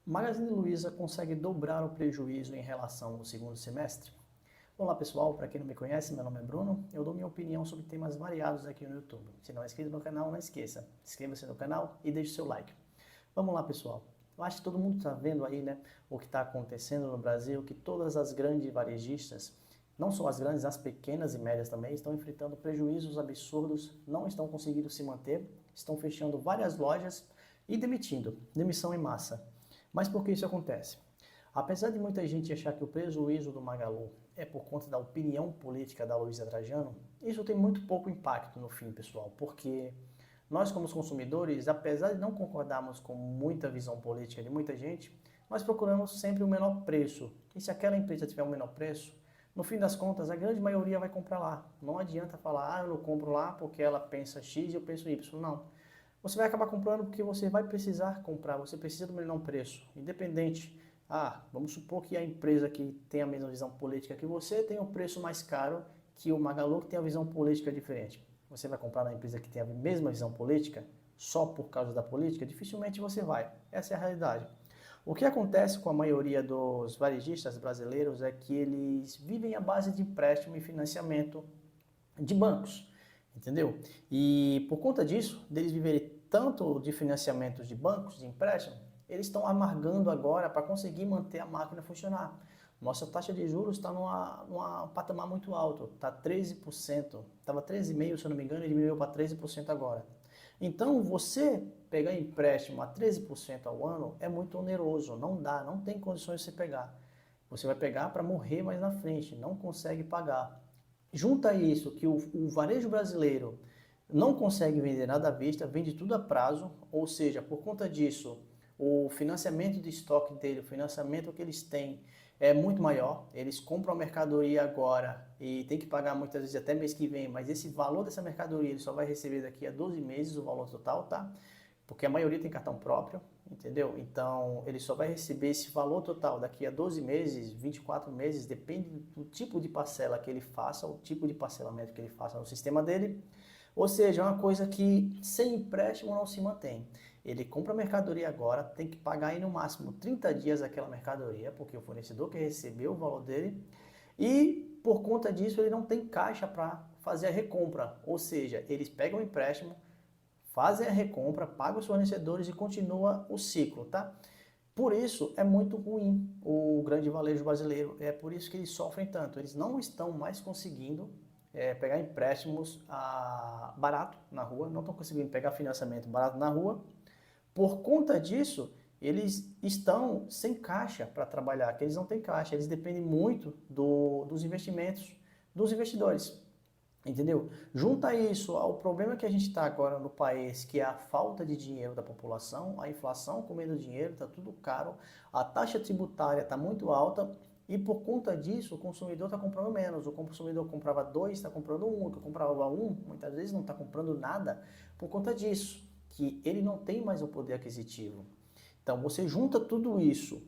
Magazine Luiza consegue dobrar o prejuízo em relação ao segundo semestre? Olá pessoal, para quem não me conhece, meu nome é Bruno, eu dou minha opinião sobre temas variados aqui no YouTube. Se não é inscrito no canal, não esqueça, inscreva-se no canal e deixe seu like. Vamos lá pessoal, eu acho que todo mundo está vendo aí o que está acontecendo no Brasil, que todas as grandes varejistas, não só as grandes, as pequenas e médias também, estão enfrentando prejuízos absurdos, não estão conseguindo se manter, estão fechando várias lojas e demitindo, demissão em massa. Mas por que isso acontece? Apesar de muita gente achar que o prejuízo do Magalu é por conta da opinião política da Luiza Trajano, isso tem muito pouco impacto no fim, pessoal, porque nós como consumidores, apesar de não concordarmos com muita visão política de muita gente, nós procuramos sempre o menor preço. E se aquela empresa tiver o menor preço, no fim das contas, a grande maioria vai comprar lá. Não adianta falar, eu não compro lá porque ela pensa X e eu penso Y. Não. Você vai acabar comprando porque você vai precisar comprar, você precisa do menor preço, independente. Vamos supor que a empresa que tem a mesma visão política que você tem um preço mais caro que o Magalu que tem a visão política diferente. Você vai comprar na empresa que tem a mesma visão política só por causa da política? Dificilmente você vai. Essa é a realidade. O que acontece com a maioria dos varejistas brasileiros é que eles vivem à base de empréstimo e financiamento de bancos, entendeu? E por conta disso, deles viverem tanto de financiamentos de bancos, de empréstimo, eles estão amargando agora para conseguir manter a máquina funcionar. Nossa taxa de juros está num patamar muito alto, está 13%, estava 13,5% se eu não me engano, e diminuiu para 13% agora. Então, você pegar empréstimo a 13% ao ano é muito oneroso, não dá, não tem condições de você pegar. Você vai pegar para morrer mais na frente, não consegue pagar. Junta isso que o varejo brasileiro não consegue vender nada à vista, vende tudo a prazo, ou seja, por conta disso, o financiamento de estoque dele, o financiamento que eles têm é muito maior. Eles compram a mercadoria agora e tem que pagar muitas vezes até mês que vem, mas esse valor dessa mercadoria ele só vai receber daqui a 12 meses o valor total, tá? Porque a maioria tem cartão próprio, entendeu? Então, ele só vai receber esse valor total daqui a 12 meses, 24 meses, depende do tipo de parcela que ele faça, o tipo de parcelamento que ele faça no sistema dele. Ou seja, é uma coisa que sem empréstimo não se mantém. Ele compra a mercadoria agora, tem que pagar aí no máximo 30 dias aquela mercadoria, porque o fornecedor que recebeu o valor dele, e por conta disso ele não tem caixa para fazer a recompra. Ou seja, eles pegam o empréstimo, fazem a recompra, pagam os fornecedores e continua o ciclo, tá? Por isso é muito ruim o grande varejo brasileiro, é por isso que eles sofrem tanto. Eles não estão mais conseguindo pegar empréstimos barato na rua, não estão conseguindo pegar financiamento barato na rua. Por conta disso, eles estão sem caixa para trabalhar, que eles não têm caixa, eles dependem muito dos investimentos dos investidores. Entendeu? Junta isso ao problema que a gente está agora no país, que é a falta de dinheiro da população, a inflação comendo dinheiro, está tudo caro, a taxa tributária está muito alta e por conta disso o consumidor está comprando menos. O consumidor comprava dois, está comprando um, o que comprava um, muitas vezes não está comprando nada por conta disso, que ele não tem mais o poder aquisitivo. Então você junta tudo isso,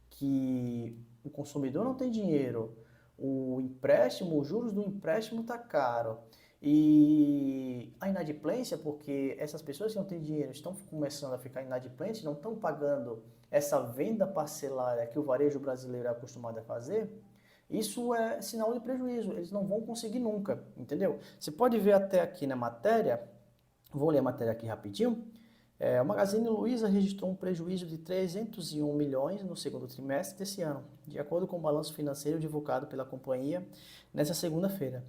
que o consumidor não tem dinheiro, o empréstimo, os juros do empréstimo tá caro e a inadimplência, porque essas pessoas que não têm dinheiro estão começando a ficar inadimplentes, não estão pagando essa venda parcelada que o varejo brasileiro é acostumado a fazer, isso é sinal de prejuízo, eles não vão conseguir nunca, entendeu? Você pode ver até aqui na matéria, vou ler a matéria aqui rapidinho. O Magazine Luiza registrou um prejuízo de 301 milhões no segundo trimestre desse ano, de acordo com o balanço financeiro divulgado pela companhia nesta segunda-feira.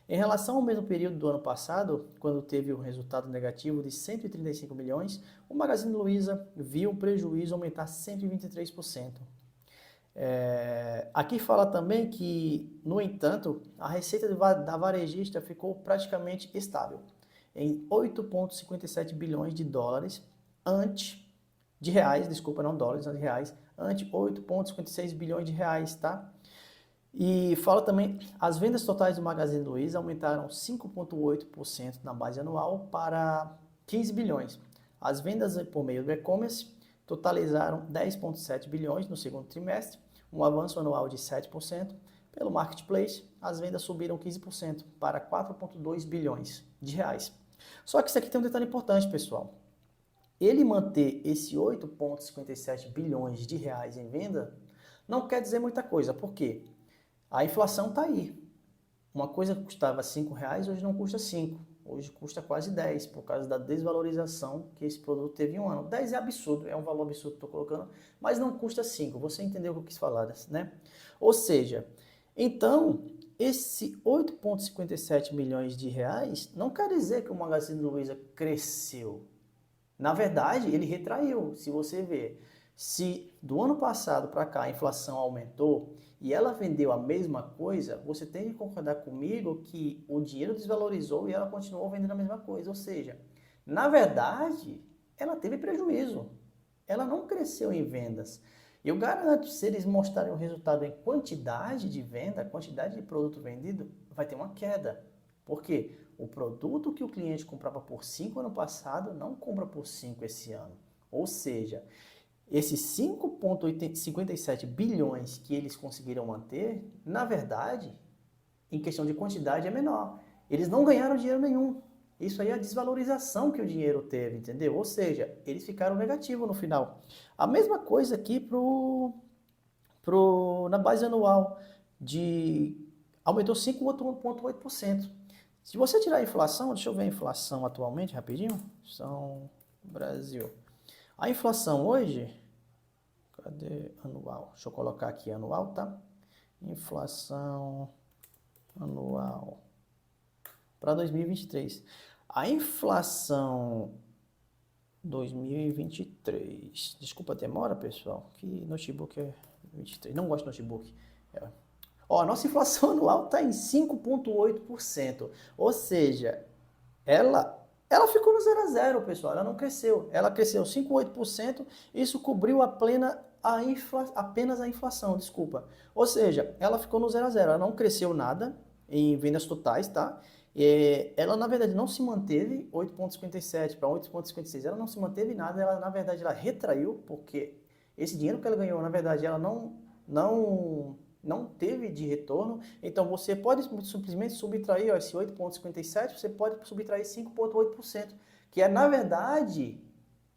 Em relação ao mesmo período do ano passado, quando teve um resultado negativo de 135 milhões, o Magazine Luiza viu o prejuízo aumentar 123%. Aqui fala também que, no entanto, a receita da varejista ficou praticamente estável em 8,57 bilhões de dólares de reais, desculpa, não dólares, não de reais, ante 8,56 bilhões de reais, tá? E fala também, as vendas totais do Magazine Luiza aumentaram 5,8% na base anual para 15 bilhões. As vendas por meio do e-commerce totalizaram 10,7 bilhões no segundo trimestre, um avanço anual de 7%. Pelo Marketplace, as vendas subiram 15% para 4,2 bilhões de reais. Só que isso aqui tem um detalhe importante, pessoal. ele manter esse 8,57 bilhões de reais em venda não quer dizer muita coisa. Por quê? A inflação está aí. Uma coisa que custava R$5, hoje não custa 5. Hoje custa quase 10, por causa da desvalorização que esse produto teve em um ano. 10 é absurdo, é um valor absurdo que estou colocando, mas não custa 5. Você entendeu o que eu quis falar, né? Ou seja, então, esse 8,57 milhões de reais não quer dizer que o Magazine Luiza cresceu. Na verdade, ele retraiu. Se você ver, se do ano passado para cá a inflação aumentou e ela vendeu a mesma coisa, você tem que concordar comigo que o dinheiro desvalorizou e ela continuou vendendo a mesma coisa. Ou seja, na verdade, ela teve prejuízo. Ela não cresceu em vendas. Eu garanto, se eles mostrarem o resultado em quantidade de venda, quantidade de produto vendido, vai ter uma queda. Por quê? O produto que o cliente comprava por 5 ano passado não compra por 5 esse ano. Ou seja, esses 5,57 bilhões que eles conseguiram manter, na verdade, em questão de quantidade é menor. Eles não ganharam dinheiro nenhum. Isso aí é a desvalorização que o dinheiro teve, entendeu? Ou seja, eles ficaram negativos no final. A mesma coisa aqui na base anual, aumentou 5,8%. Se você tirar a inflação, deixa eu ver a inflação atualmente, rapidinho. São Brasil. A inflação hoje, cadê anual? Deixa eu colocar aqui anual, tá? Inflação anual para 2023. A inflação 2023. Desculpa a demora, pessoal. Que notebook é 23. Não gosto de notebook. Ó, a nossa inflação anual está em 5,8%. Ou seja, ela ficou no 0 a 0, pessoal. Ela não cresceu. Ela cresceu 5,8%. Isso cobriu apenas a inflação, desculpa. Ou seja, ela ficou no 0 a 0. Ela não cresceu nada em vendas totais, tá? Ela, na verdade, não se manteve 8,57 para 8,56. Ela não se manteve nada. Ela, na verdade, ela retraiu, porque esse dinheiro que ela ganhou, na verdade, ela não teve de retorno. Então, você pode simplesmente subtrair esse 8,57, você pode subtrair 5,8%, que é, na verdade,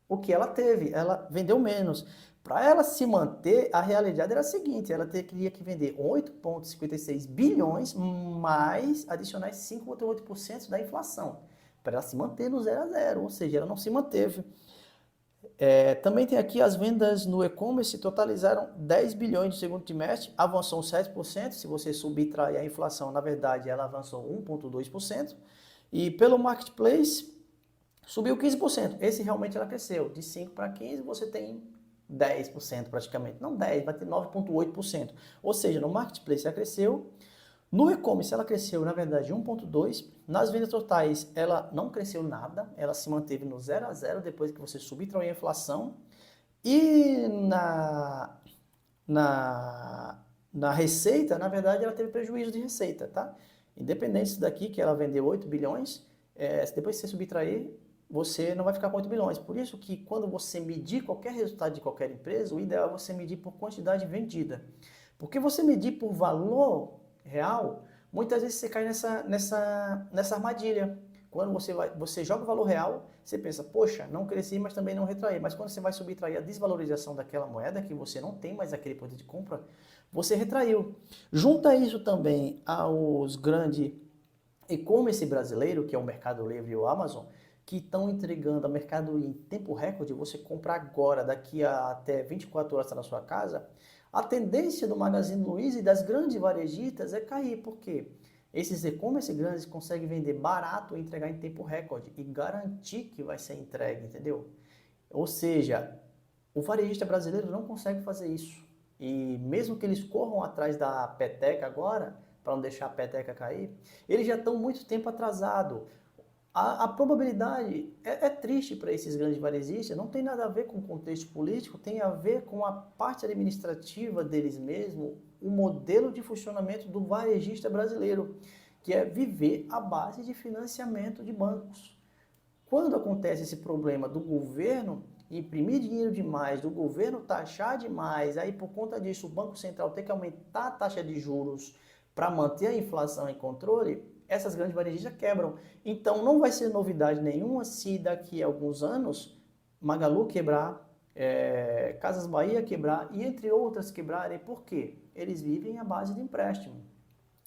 o que ela teve. Ela vendeu menos. Para ela se manter, a realidade era a seguinte, ela teria que vender 8,56 bilhões mais adicionais 5,8% da inflação, para ela se manter no 0 a 0, ou seja, ela não se manteve. Também tem aqui as vendas no e-commerce, totalizaram 10 bilhões no segundo trimestre, avançou 7%, se você subtrair a inflação, na verdade, ela avançou 1,2%, e pelo marketplace, subiu 15%, esse realmente ela cresceu, de 5 para 15, você tem 10% praticamente, não 10, vai ter 9,8%, ou seja, no marketplace ela cresceu, no e-commerce ela cresceu, na verdade, 1,2%. Nas vendas totais, ela não cresceu nada. Ela se manteve no 0 a 0 depois que você subtraiu a inflação. E na receita, na verdade, ela teve prejuízo de receita, tá? Independente disso daqui, que ela vendeu 8 bilhões, depois que você subtrair, você não vai ficar com 8 bilhões. Por isso que quando você medir qualquer resultado de qualquer empresa, o ideal é você medir por quantidade vendida. Porque você medir por valor real, muitas vezes você cai nessa armadilha. Quando você joga o valor real, você pensa, poxa, não cresci, mas também não retraí. Mas quando você vai subtrair a desvalorização daquela moeda, que você não tem mais aquele poder de compra, você retraiu. Junta isso também aos grandes e-commerce brasileiro, que é o Mercado Livre e o Amazon, que estão entregando a mercadoria em tempo recorde, você comprar agora, daqui a até 24 horas está na sua casa, a tendência do Magazine Luiza e das grandes varejistas é cair, porque esses e-commerce grandes conseguem vender barato e entregar em tempo recorde e garantir que vai ser entregue, entendeu? Ou seja, o varejista brasileiro não consegue fazer isso. E mesmo que eles corram atrás da peteca agora, para não deixar a peteca cair, eles já estão muito tempo atrasados. A probabilidade é triste para esses grandes varejistas, não tem nada a ver com o contexto político, tem a ver com a parte administrativa deles mesmos, o modelo de funcionamento do varejista brasileiro, que é viver à base de financiamento de bancos. Quando acontece esse problema do governo imprimir dinheiro demais, do governo taxar demais, aí por conta disso o Banco Central tem que aumentar a taxa de juros para manter a inflação em controle, essas grandes varejistas quebram. Então não vai ser novidade nenhuma se daqui a alguns anos Magalu quebrar, Casas Bahia quebrar e entre outras quebrarem. Por quê? Eles vivem à base de empréstimo.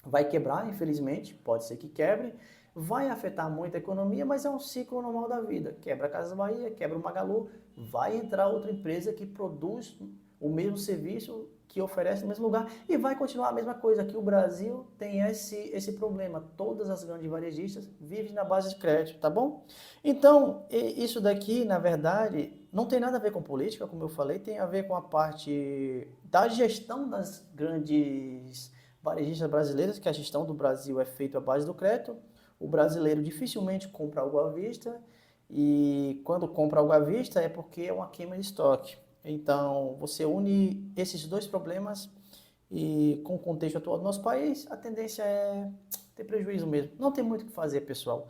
Vai quebrar, infelizmente, pode ser que quebre, vai afetar muito a economia, mas é um ciclo normal da vida. Quebra a Casas Bahia, quebra o Magalu, vai entrar outra empresa que produz o mesmo serviço, que oferece no mesmo lugar e vai continuar a mesma coisa. Aqui o Brasil tem esse problema. Todas as grandes varejistas vivem na base de crédito, tá bom? Então, isso daqui, na verdade, não tem nada a ver com política, como eu falei, tem a ver com a parte da gestão das grandes varejistas brasileiras, que a gestão do Brasil é feita à base do crédito. O brasileiro dificilmente compra algo à vista e quando compra algo à vista é porque é uma queima de estoque. Então, você une esses dois problemas e com o contexto atual do nosso país, a tendência é ter prejuízo mesmo. Não tem muito o que fazer, pessoal.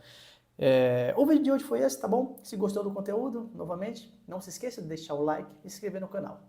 O vídeo de hoje foi esse, tá bom? Se gostou do conteúdo, novamente, não se esqueça de deixar o like e se inscrever no canal.